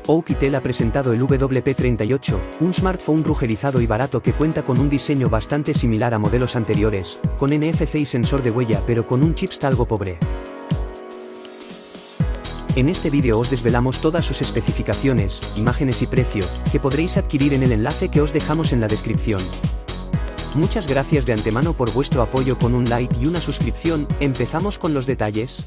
OUKITEL ha presentado el WP38, un smartphone rugerizado y barato que cuenta con un diseño bastante similar a modelos anteriores, con NFC y sensor de huella pero con un chipset algo pobre. En este vídeo os desvelamos todas sus especificaciones, imágenes y precio, que podréis adquirir en el enlace que os dejamos en la descripción. Muchas gracias de antemano por vuestro apoyo con un like y una suscripción. Empezamos con los detalles.